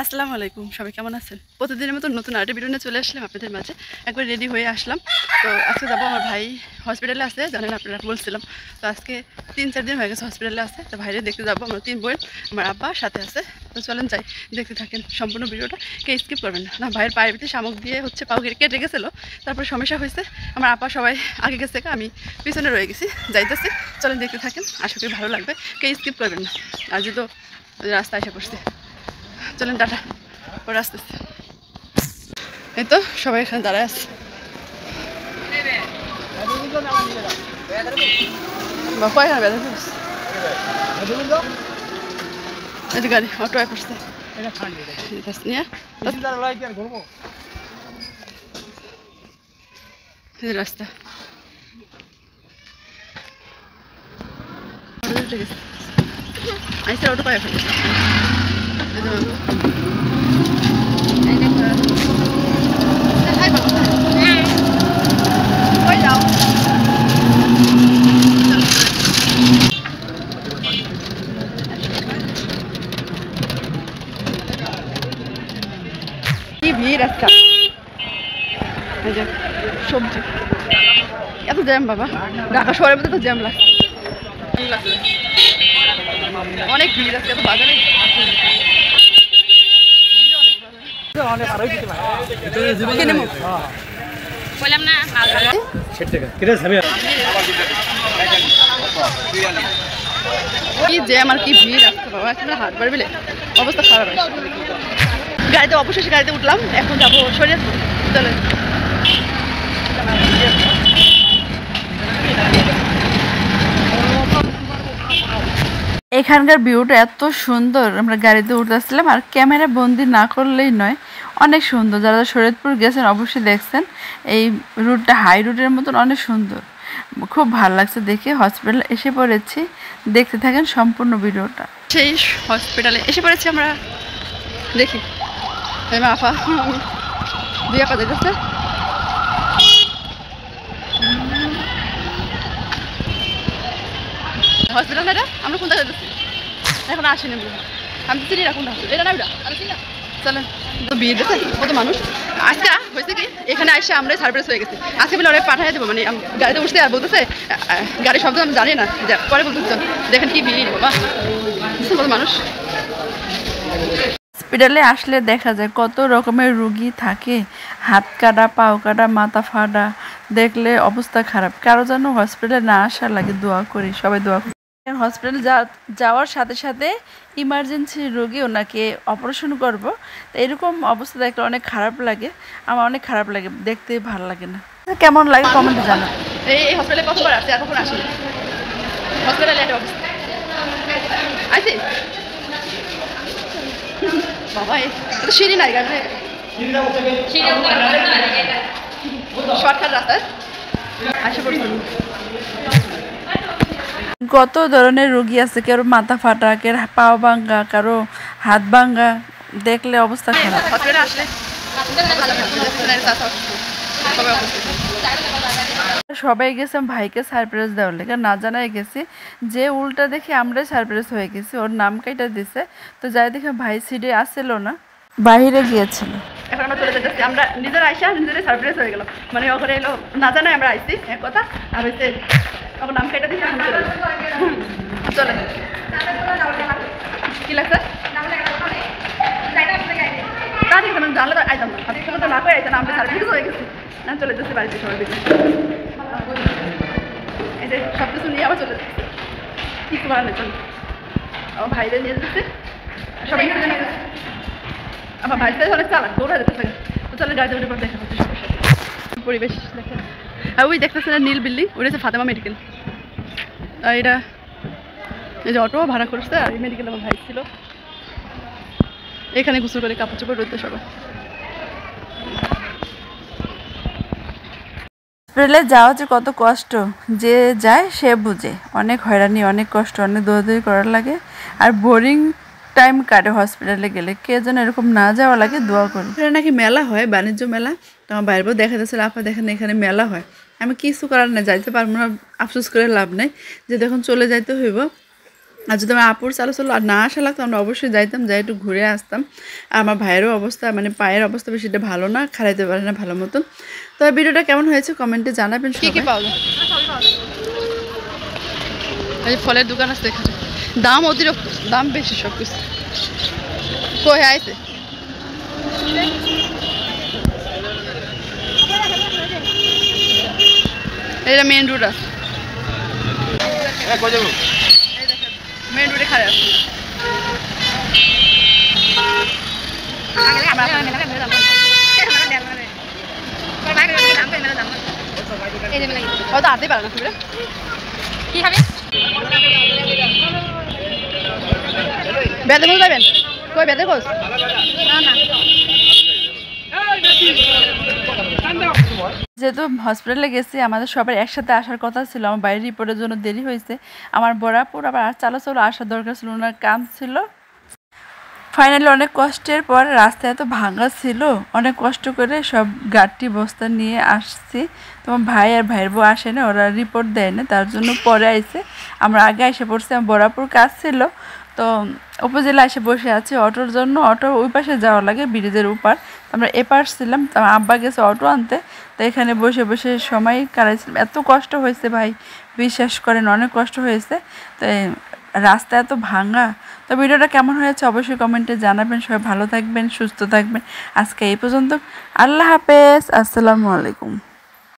আসসালামু আলাইকুম, সবাই কেমন আছেন? প্রতিদিনের মতো নতুন আরেকটা ভিডিও নিয়ে চলে আসলাম আপনাদের মাঝে। একবার রেডি হয়ে আসলাম। তো আজকে যাবো, আমার ভাই হসপিটালে আছে, জানেন আপনারা বলছিলাম। তো আজকে 3-4 দিন হয়ে গেছে হসপিটালে আছে। তো ভাইরে দেখতে যাবো, আমরা 3 বোন, আমার আব্বা সাথে আছে। তো চলেন যাই, দেখতে থাকেন সম্পূর্ণ ভিডিওটা, কে স্কিপ করবেন না। ভাইয়ের পায়ের ভিতরে শামুক দিয়ে পাও কেটে গেছিলো, তারপরে সমস্যা হয়েছে। আমার আপা সবাই আগে গেছে, আমি পিছনে রয়ে গেছি, যাইতেছি। চলেন দেখতে থাকেন, আশা করি ভালো লাগবে, কে স্কিপ করবেন না। আর যেহেতু রাস্তা এসে পড়ছে, চলেন টাটা, ওরা আসতেছে। এই তো সবাই এখানে দাঁড়ায় আছে। বাপা এখানে বেঁধে ফেলছে, এই যে গাড়ি অটো পড়ছে রাস্তা। আইসা অটো পায়ে ফেলছে। কি ভিড় আজকাল, সবজি এত জ্যাম বাবা, ঢাকা শহরের মধ্যে তো জ্যাম লাগছে, অনেক ভিড় আজকে এত বাজারে। কি জ্যাম আর কি ভিড় আসছে বাবা, এখন হাট বাড়বে, অবস্থা খারাপ আছে। গাড়িতে অবশেষে গাড়িতে উঠলাম, এখন যাবো শরীয়তপুর। চলে এখানকার ভিউটা এত সুন্দর, আমরা গাড়িতে উঠতেছিলাম আর ক্যামেরা বন্দি না করলেই নয়, অনেক সুন্দর। যারা শরীয়তপুর গেছেন অবশ্যই দেখছেন, এই রুটটা হাই রুটের মতন অনেক সুন্দর, খুব ভালো লাগছে দেখে। হসপিটাল এসে পড়েছি, দেখতে থাকেন সম্পূর্ণ ভিডিওটা। সেই হসপিটালে এসে পড়েছি আমরা, দেখি আফা দুই আপা যেতেছে। হসপিটাল না, এটা আমরা কোন জায়গায় যাচ্ছি এখন আসেনি, আমি তো চিনি না কোনটা হসপিটাল, এটা না ওটা আমি চিনি না। চলেন, তো বিয়ে দিতে কত মানুষ। আজকে হয়েছে কি, এখানে এসে আমরাই সারপ্রাইজ হয়ে গেছি। আজকে বলে ওরা পাঠিয়ে দেবো, মানে গাড়িতে উঠতে আর বলতেছে গাড়ির শব্দ আমি জানি না, পরে বলতেছি দেখেন কি ভিড় বাবা, কত মানুষ। হসপিটালে আসলে দেখা যায় কত রকমের রুগী থাকে, হাত কাটা, পাও কাটা, মাথা ফাটা, দেখলে অবস্থা খারাপ। কারো যেন হসপিটালে না আসা লাগে, দোয়া করি, সবাই দোয়া করি। হসপিটালে যাওয়ার সাথে সাথে ইমার্জেন্সি রোগী, ওনাকে অপারেশন করব, তো এরকম অবস্থা দেখলে অনেক খারাপ লাগে, আমার অনেক খারাপ লাগে, দেখতে ভালো লাগে না। কেমন লাগে কমেন্টে জানাও। এই হসপিটালে কতবার আসছে, এতক্ষণ আসি হসপিটালে একটা অবস্থা আইসি বাবা, তো সিঁড়ি নাই গাড়ি, শর্টকাট রাস্তায় আসে পড়ছি। কত ধরনের রোগী আছে, কারো মাথা ফাটা, কারো পাও ভাঙ্গা, কারো হাত ভাঙ্গা, দেখলে অবস্থা খারাপ। হসপিটালে আসলে সবাই গেছে ভাইকে সারপ্রাইজ দেওয়ার লেগে, না জানাই গেছি, যে উল্টা দেখে আমরাই সারপ্রাইজ হয়ে গেছি, ওর নাম কাইটা দিছে। তো যাই দেখে ভাই সিটে আসছিল না, বাহিরে গিয়েছিল। এখন আমরা চলে যেতেছি, আমরা নিজের আইসা নিজের সারপ্রাইজ হয়ে গেল, মানে ওখানে এলো না জানাই আমরা আইসি এক কথা, আর হচ্ছে ওর নাম কাইটা দিচ্ছে। এখন চলে কি লাগছে তা ঠিক আছে, মানে জানলে তো আইতাম না, তোমার তো না করে আইতাম না, আমরা সারপ্রাইজ হয়ে গেছি না। চলে যেতে বাড়িতে সবাই দিকে, এই যে সব কিছু নিয়ে আবার চলে যাচ্ছে, কিছু করার নেই। চল আমার ভাইদের নিয়ে যেতেছে, সবাই নিয়ে যেতে, আমার ভাইদের অনেক চালাক, দৌড়া যেতে থাকে। তো চলে গাড়িতে উঠে পর দেখা হচ্ছে সবার সাথে পরিবেশ দেখেন। আর ওই দেখতেছে না নীল বিল্ডিং, ওটা হচ্ছে ফাতেমা মেডিকেল। আর এটা এই যে অটো ভাড়া করছে, আর এই মেডিকেল আমার ভাই ছিল, এখানে গোসল করে কাপড় চোপড় রইতে সবাই। হসপিটালে যাওয়া যে কত কষ্ট, যে যায় সে বুঝে, অনেক হয়রানি, অনেক কষ্ট, অনেক দৌড়াদৌড়ি করার লাগে, আর বোরিং টাইম কাটে হসপিটালে গেলে। কে যেন এরকম না যাওয়া লাগে, দোয়া করি। এটা নাকি মেলা হয়, বাণিজ্য মেলা, তো আমার বাইরেও দেখা যাচ্ছে, আপা দেখেন এখানে মেলা হয়, আমি কিছু করার না, যাইতে পারবো না, আফসোস করে লাভ নেই, যে দেখুন চলে যাইতে হইব। আর যদি আমার আপুর চালু আর না আসা লাগতো আমরা অবশ্যই যাইতাম, যাই একটু ঘুরে আসতাম। আর আমার ভাইয়েরও অবস্থা মানে পায়ের অবস্থা বেশিটা ভালো না, খাড়াইতে পারে না ভালো মতন। তো ভিডিওটা কেমন হয়েছে কমেন্টে জানাবেন। কি কি পাওয়া যায়? এই ফলের দোকান আছে এখানে, দাম অতিরিক্ত, দাম বেশি সব কিছু। কই আইছে এটা মেন রোড আছে, মেন রোডে খাড়া আছে। হয়তো আনতেই পারে না তুমি কি খাবে, বেদে বল যাবেন কই বেদে কোস না না। যেহেতু হসপিটালে গেছি আমাদের সবার একসাথে আসার কথা ছিল, আমার বাইরের রিপোর্টের জন্য দেরি হয়েছে। আমার বরাপুর আবার চালাচল আসার দরকার ছিল, ওনার কাম ছিল। ফাইনালি অনেক কষ্টের পর রাস্তা এত ভাঙা ছিল, অনেক কষ্ট করে সব গাড়ি বস্তা নিয়ে আসছি। তোমার ভাই আর ভাইয়ের বউ আসে না, ওরা রিপোর্ট দেয় না, তার জন্য পরে আইছে। আমরা আগে এসে পড়ছি, আমার বরাপুর কাজ ছিল, তো উপজেলা এসে বসে আছি অটোর জন্য। অটো ওই পাশে যাওয়া লাগে ব্রিজের উপার, আমরা এপার ছিলাম। তো আব্বা গেছে অটো আনতে, তো এখানে বসে বসে সময় কাটাইছিলাম। এত কষ্ট হয়েছে ভাই, বিশ্বাস করেন অনেক কষ্ট হয়েছে। তো রাস্তা এত ভাঙা। তো ভিডিওটা কেমন হয়েছে অবশ্যই কমেন্টে জানাবেন। সবাই ভালো থাকবেন, সুস্থ থাকবেন। আজকে এই পর্যন্ত, আল্লাহ হাফেজ, আসসালামু আলাইকুম।